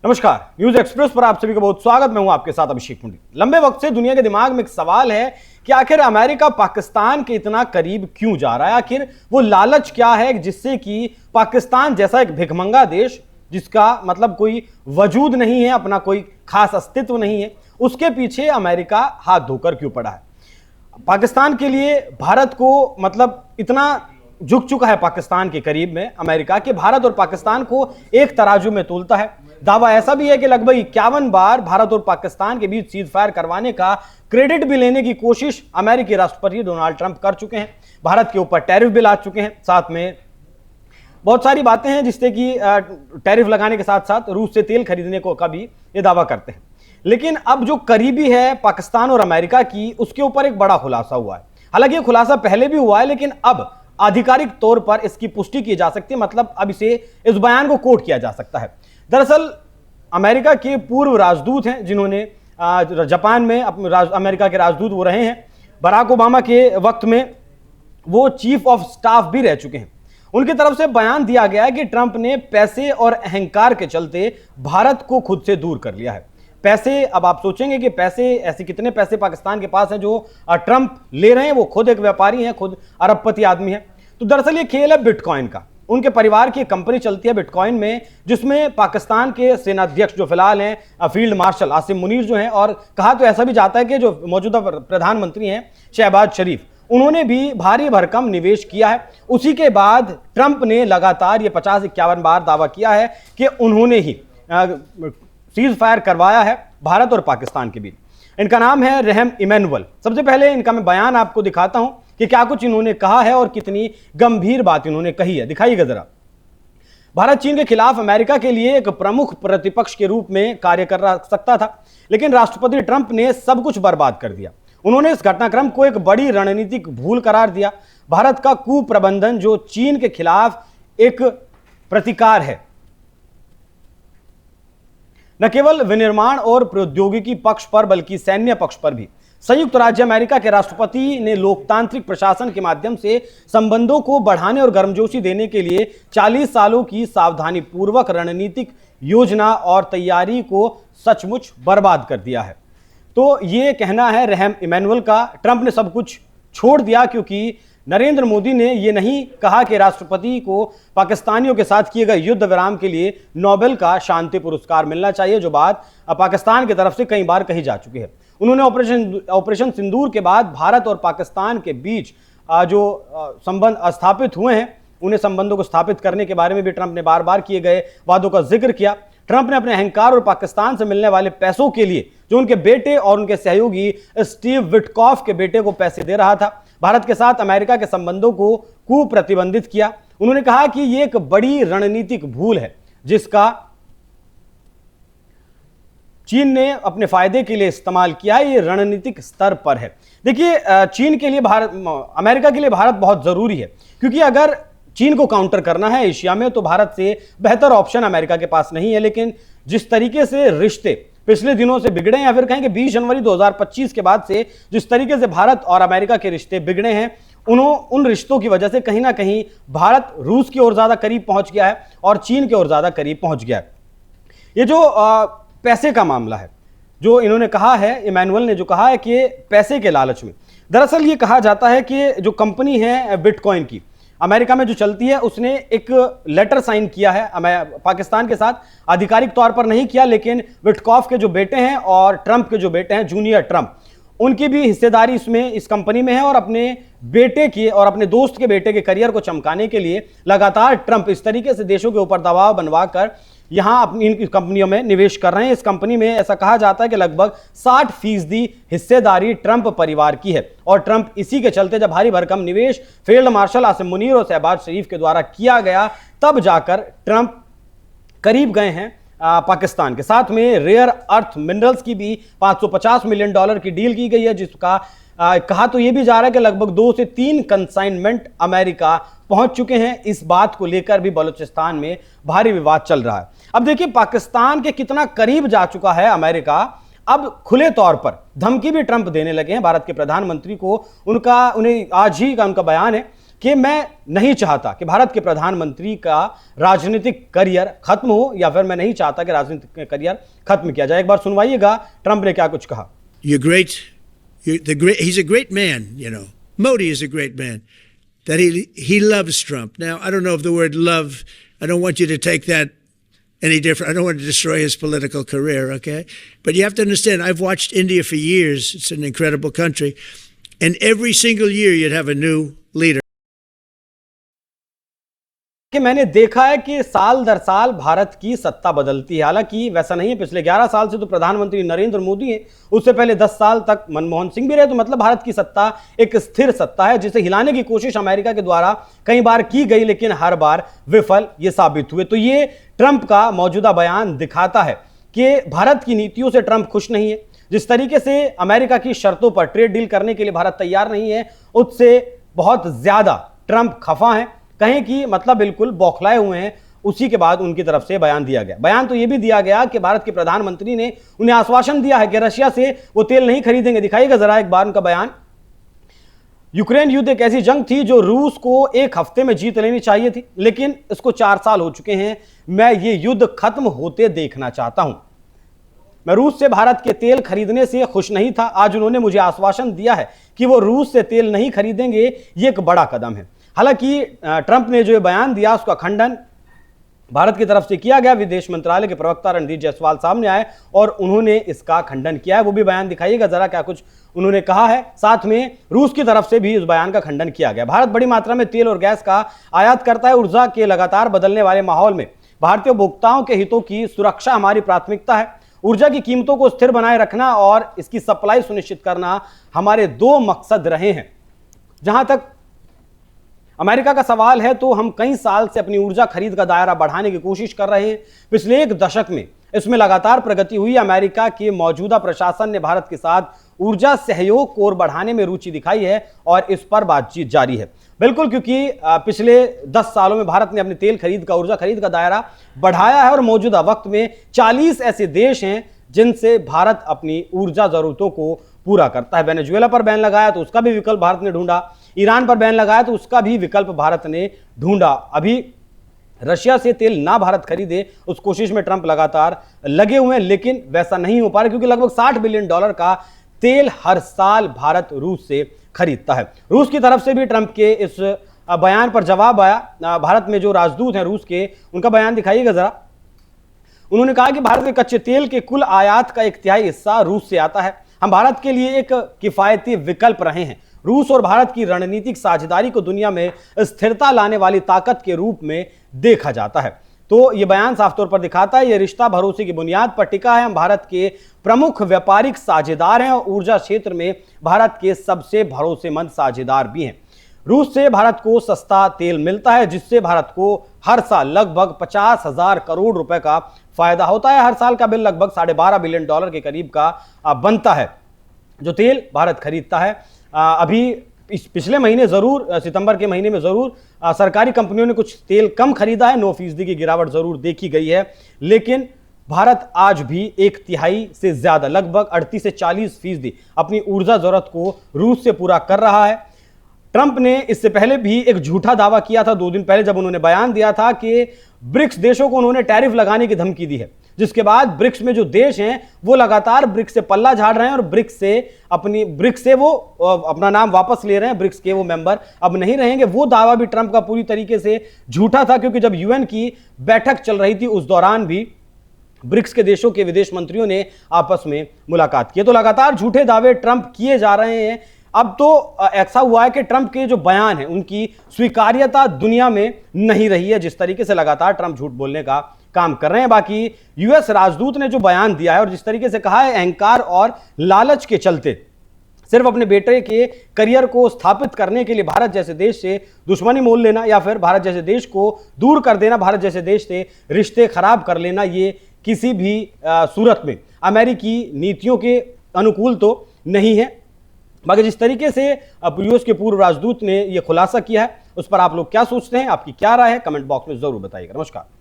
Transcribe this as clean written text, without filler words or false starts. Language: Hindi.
नमस्कार, न्यूज एक्सप्रेस पर आप सभी का बहुत स्वागत। मैं हूं आपके साथ अभिषेक पुंडी। लंबे वक्त से दुनिया के दिमाग में एक सवाल है कि आखिर अमेरिका पाकिस्तान के इतना करीब क्यों जा रहा है। आखिर वो लालच क्या है जिससे कि पाकिस्तान जैसा एक भिखमंगा देश, जिसका मतलब कोई वजूद नहीं है, अपना कोई खास अस्तित्व नहीं है, उसके पीछे अमेरिका हाथ धोकर क्यों पड़ा है। पाकिस्तान के लिए भारत को मतलब इतना झुक चुका है पाकिस्तान के करीब में अमेरिका, कि भारत और पाकिस्तान को एक तराजू में तोलता है। दावा ऐसा भी है कि लगभग 51 बार भारत और पाकिस्तान के बीच सीज फायर करवाने का क्रेडिट भी लेने की कोशिश अमेरिकी राष्ट्रपति डोनाल्ड ट्रंप कर चुके हैं। भारत के ऊपर टैरिफ भी ला चुके हैं। साथ में बहुत सारी बातें हैं जिससे कि टैरिफ लगाने के साथ साथ रूस से तेल खरीदने को का भी ये दावा करते हैं। लेकिन अब जो करीबी है पाकिस्तान और अमेरिका की, उसके ऊपर एक बड़ा खुलासा हुआ है। हालांकि ये खुलासा पहले भी हुआ है, लेकिन अब आधिकारिक तौर पर इसकी पुष्टि की जा सकती है। मतलब अब इस बयान को कोट किया जा सकता है। दरअसल अमेरिका के पूर्व राजदूत हैं, जिन्होंने जापान में अमेरिका के राजदूत वो रहे हैं। बराक ओबामा के वक्त में वो चीफ ऑफ स्टाफ भी रह चुके हैं। उनकी तरफ से बयान दिया गया है कि ट्रंप ने पैसे और अहंकार के चलते भारत को खुद से दूर कर लिया है। पैसे, अब आप सोचेंगे कि पैसे, ऐसे कितने पैसे पाकिस्तान के पास हैं जो ट्रंप ले रहे हैं। वो खुद एक व्यापारी हैं, खुद अरबपति आदमी है। तो दरअसल ये खेल है बिटकॉइन का। उनके परिवार की कंपनी चलती है बिटकॉइन में, जिसमें पाकिस्तान के सेनाध्यक्ष जो फिलहाल हैं फील्ड मार्शल आसिम मुनीर जो हैं, और कहा तो ऐसा भी जाता है कि जो मौजूदा प्रधानमंत्री हैं शहबाज शरीफ, उन्होंने भी भारी भरकम निवेश किया है। उसी के बाद ट्रंप ने लगातार ये 50-51 बार दावा किया है कि उन्होंने ही सीज फायर करवाया है भारत और पाकिस्तान के बीच। इनका नाम है रहम इमैनुअल। सबसे पहले इनका मैं बयान आपको दिखाता हूं कि क्या कुछ इन्होंने कहा है और कितनी गंभीर बात इन्होंने कही है। दिखाइएगा जरा। भारत चीन के खिलाफ अमेरिका के लिए एक प्रमुख प्रतिपक्ष के रूप में कार्य कर सकता था, लेकिन राष्ट्रपति ट्रंप ने सब कुछ बर्बाद कर दिया। उन्होंने इस घटनाक्रम को एक बड़ी रणनीतिक भूल करार दिया। भारत का कुप्रबंधन जो चीन के खिलाफ एक प्रतिकार है, न केवल विनिर्माण और प्रौद्योगिकी पक्ष पर बल्कि सैन्य पक्ष पर भी। संयुक्त राज्य अमेरिका के राष्ट्रपति ने लोकतांत्रिक प्रशासन के माध्यम से संबंधों को बढ़ाने और गर्मजोशी देने के लिए 40 सालों की सावधानीपूर्वक रणनीतिक योजना और तैयारी को सचमुच बर्बाद कर दिया है। तो ये कहना है रहम इमैनुअल का। ट्रंप ने सब कुछ छोड़ दिया क्योंकि नरेंद्र मोदी ने यह नहीं कहा कि राष्ट्रपति को पाकिस्तानियों के साथ किए गए युद्ध विराम के लिए नोबेल का शांति पुरस्कार मिलना चाहिए, जो बात पाकिस्तान की तरफ से कई बार कही जा चुकी है। उन्होंने ऑपरेशन सिंदूर के बाद भारत और पाकिस्तान के बीच जो संबंध स्थापित हुए हैं, उन्हें संबंधों को स्थापित करने के बारे में भी ट्रंप ने बार बार किए गए वादों का जिक्र किया। ट्रंप ने अपने अहंकार और पाकिस्तान से मिलने वाले पैसों के लिए जो उनके बेटे और उनके सहयोगी स्टीव विटकॉफ के बेटे को पैसे दे रहा था, भारत के साथ अमेरिका के संबंधों को कुप्रतिबंधित किया। उन्होंने कहा कि यह एक बड़ी रणनीतिक भूल है जिसका चीन ने अपने फायदे के लिए इस्तेमाल किया है। ये रणनीतिक स्तर पर है। देखिए, चीन के लिए अमेरिका के लिए भारत बहुत जरूरी है, क्योंकि अगर चीन को काउंटर करना है एशिया में तो भारत से बेहतर ऑप्शन अमेरिका के पास नहीं है। लेकिन जिस तरीके से रिश्ते पिछले दिनों से बिगड़े हैं, या फिर कहेंगे 20 जनवरी 2025 के बाद से जिस तरीके से भारत और अमेरिका के रिश्ते बिगड़े हैं, उन रिश्तों की वजह से कहीं ना कहीं भारत रूस की ओर ज्यादा करीब पहुंच गया है और चीन की ओर ज्यादा करीब पहुंच गया है। ये जो पैसे का मामला है, जो इन्होंने कहा है, इमैनुअल ने जो कहा है कि पैसे के लालच में, दरअसल ये कहा जाता है कि जो कंपनी है बिटकॉइन की अमेरिका में जो चलती है, उसने एक लेटर साइन किया है पाकिस्तान के साथ। आधिकारिक तौर पर नहीं किया, लेकिन विटकॉफ के जो बेटे हैं और ट्रंप के जो बेटे हैं जूनियर ट्रंप, उनकी भी हिस्सेदारी इस कंपनी में है। और अपने बेटे के और अपने दोस्त के बेटे के करियर को चमकाने के लिए लगातार ट्रंप इस तरीके से देशों के ऊपर दबाव बनवा कर यहां अपनी इन कंपनियों में निवेश कर रहे हैं। इस कंपनी में ऐसा कहा जाता है कि लगभग 60% हिस्सेदारी ट्रंप परिवार की है। और ट्रंप इसी के चलते जब भारी भरकम निवेश फील्ड मार्शल आसिम मुनीर और शहबाज शरीफ के द्वारा किया गया, तब जाकर ट्रंप करीब गए हैं पाकिस्तान के साथ में। रेयर अर्थ मिनरल्स की भी $550 मिलियन की डील की गई है, जिसका कहा तो यह भी जा रहा है कि लगभग 2 से 3 कंसाइनमेंट अमेरिका पहुंच चुके हैं। इस बात को लेकर भी बलूचिस्तान में भारी विवाद चल रहा है। अब देखिए, पाकिस्तान के कितना करीब जा चुका है अमेरिका। अब खुले तौर पर धमकी भी ट्रंप देने लगे हैं भारत के प्रधानमंत्री को। उन्हें आज ही का उनका बयान है कि मैं नहीं चाहता कि भारत के प्रधानमंत्री का राजनीतिक करियर खत्म हो, या फिर मैं नहीं चाहता कि राजनीतिक करियर खत्म किया जाए। एक बार सुनवाइएगा ट्रंप ने क्या कुछ कहा। He's a great man, you know. Modi is a great man. That he loves Trump. Now, I don't know if the word love, I don't want you to take that any different. I don't want to destroy his political career, okay? But you have to understand, I've watched India for years. It's an incredible country. And every single year you'd have a new leader. कि मैंने देखा है कि साल दर साल भारत की सत्ता बदलती है। हालांकि वैसा नहीं है, पिछले 11 साल से तो प्रधानमंत्री नरेंद्र मोदी हैं, उससे पहले 10 साल तक मनमोहन सिंह भी रहे। तो मतलब भारत की सत्ता एक स्थिर सत्ता है, जिसे हिलाने की कोशिश अमेरिका के द्वारा कई बार की गई, लेकिन हर बार विफल ये साबित हुए। तो ये ट्रंप का मौजूदा बयान दिखाता है कि भारत की नीतियों से ट्रंप खुश नहीं है। जिस तरीके से अमेरिका की शर्तों पर ट्रेड डील करने के लिए भारत तैयार नहीं है, उससे बहुत ज्यादा ट्रंप खफा है, कहें कि मतलब बिल्कुल बौखलाए हुए हैं। उसी के बाद उनकी तरफ से बयान दिया गया। बयान तो यह भी दिया गया कि भारत के प्रधानमंत्री ने उन्हें आश्वासन दिया है कि रशिया से वो तेल नहीं खरीदेंगे। दिखाइएगा जरा एक बार उनका बयान। यूक्रेन युद्ध एक ऐसी जंग थी जो रूस को एक हफ्ते में जीत लेनी चाहिए थी, लेकिन इसको 4 साल हो चुके हैं। मैं ये युद्ध खत्म होते देखना चाहता हूं। मैं रूस से भारत के तेल खरीदने से खुश नहीं था। आज उन्होंने मुझे आश्वासन दिया है कि वो रूस से तेल नहीं खरीदेंगे। ये एक बड़ा कदम है। हालांकि ट्रंप ने जो बयान दिया उसका खंडन भारत की तरफ से किया गया। विदेश मंत्रालय के प्रवक्ता रणधीर जायसवाल सामने आए और उन्होंने इसका खंडन किया है। वो भी बयान दिखाइएगा जरा क्या कुछ उन्होंने कहा है। साथ में रूस की तरफ से भी इस बयान का खंडन किया गया। भारत बड़ी मात्रा में तेल और गैस का आयात करता है। ऊर्जा के लगातार बदलने वाले माहौल में भारतीय उपभोक्ताओं के हितों की सुरक्षा हमारी प्राथमिकता है। ऊर्जा की कीमतों को स्थिर बनाए रखना और इसकी सप्लाई सुनिश्चित करना हमारे 2 मकसद रहे हैं। जहां तक अमेरिका का सवाल है, तो हम कई साल से अपनी ऊर्जा खरीद का दायरा बढ़ाने की कोशिश कर रहे हैं। पिछले 1 दशक में इसमें लगातार प्रगति हुई। अमेरिका के मौजूदा प्रशासन ने भारत के साथ ऊर्जा सहयोग को और बढ़ाने में रुचि दिखाई है और इस पर बातचीत जारी है। बिल्कुल, क्योंकि पिछले 10 सालों में भारत ने अपनी तेल खरीद का, ऊर्जा खरीद का दायरा बढ़ाया है और मौजूदा वक्त में 40 ऐसे देश हैं जिनसे भारत अपनी ऊर्जा जरूरतों को पूरा करता है। वेनेजुएला पर बैन लगाया तो उसका भी विकल्प भारत ने ढूंढा। ईरान पर बैन लगाया तो उसका भी विकल्प भारत ने ढूंढा। अभी रशिया से तेल ना भारत खरीदे उस कोशिश में ट्रंप लगातार लगे हुए हैं, लेकिन वैसा नहीं हो पा रहा, क्योंकि लगभग $60 बिलियन का तेल हर साल भारत रूस से खरीदता है। रूस की तरफ से भी ट्रंप के इस बयान पर जवाब आया। भारत में जो राजदूत हैं रूस के, उनका बयान दिखाइएगा जरा। उन्होंने कहा कि भारत के कच्चे तेल के कुल आयात का 1/3 हिस्सा रूस से आता है। हम भारत के लिए एक किफायती विकल्प रहे हैं। रूस और भारत की रणनीतिक साझेदारी को दुनिया में स्थिरता लाने वाली ताकत के रूप में देखा जाता है। तो यह बयान साफ तौर पर दिखाता है यह रिश्ता भरोसे की बुनियाद पर टिका है। हम भारत के प्रमुख व्यापारिक साझेदार हैं और ऊर्जा क्षेत्र में भारत के सबसे भरोसेमंद साझेदार भी हैं। रूस से भारत को सस्ता तेल मिलता है, जिससे भारत को हर साल लगभग 50,000 करोड़ रुपए का फायदा होता है। हर साल का बिल लगभग $12.5 बिलियन के करीब का बनता है जो तेल भारत खरीदता है। अभी पिछले महीने जरूर, सितंबर के महीने में जरूर सरकारी कंपनियों ने कुछ तेल कम खरीदा है, 9% की गिरावट जरूर देखी गई है, लेकिन भारत आज भी 1/3 से ज्यादा, लगभग 38 से 40% अपनी ऊर्जा जरूरत को रूस से पूरा कर रहा है। ट्रंप ने इससे पहले भी एक झूठा दावा किया था 2 दिन पहले, जब उन्होंने बयान दिया था कि ब्रिक्स देशों को उन्होंने टैरिफ लगाने की धमकी दी है, जिसके बाद ब्रिक्स में जो देश हैं वो लगातार ब्रिक्स से पल्ला झाड़ रहे हैं और ब्रिक्स से वो अपना नाम वापस ले रहे हैं। ब्रिक्स के वो मेंबर अब नहीं रहेंगे। वो दावा भी ट्रंप का पूरी तरीके से झूठा था, क्योंकि जब यूएन की बैठक चल रही थी उस दौरान भी ब्रिक्स के देशों के विदेश मंत्रियों ने आपस में मुलाकात की। तो लगातार झूठे दावे ट्रंप किए जा रहे हैं। अब तो ऐसा हुआ है कि ट्रंप के जो बयान है उनकी स्वीकार्यता दुनिया में नहीं रही है, जिस तरीके से लगातार ट्रंप झूठ बोलने का काम कर रहे हैं। बाकी यूएस राजदूत ने जो बयान दिया है और जिस तरीके से कहा है, अहंकार और लालच के चलते सिर्फ अपने बेटे के करियर को स्थापित करने के लिए भारत जैसे देश से दुश्मनी मोल लेना या फिर भारत जैसे देश को दूर कर देना, भारत जैसे देश से रिश्ते खराब कर लेना, ये किसी भी सूरत में अमेरिकी नीतियों के अनुकूल तो नहीं है। मगर जिस तरीके से यूएस के पूर्व राजदूत ने यह खुलासा किया है, उस पर आप लोग क्या सोचते हैं, आपकी क्या राय है, कमेंट बॉक्स में जरूर बताइएगा। नमस्कार।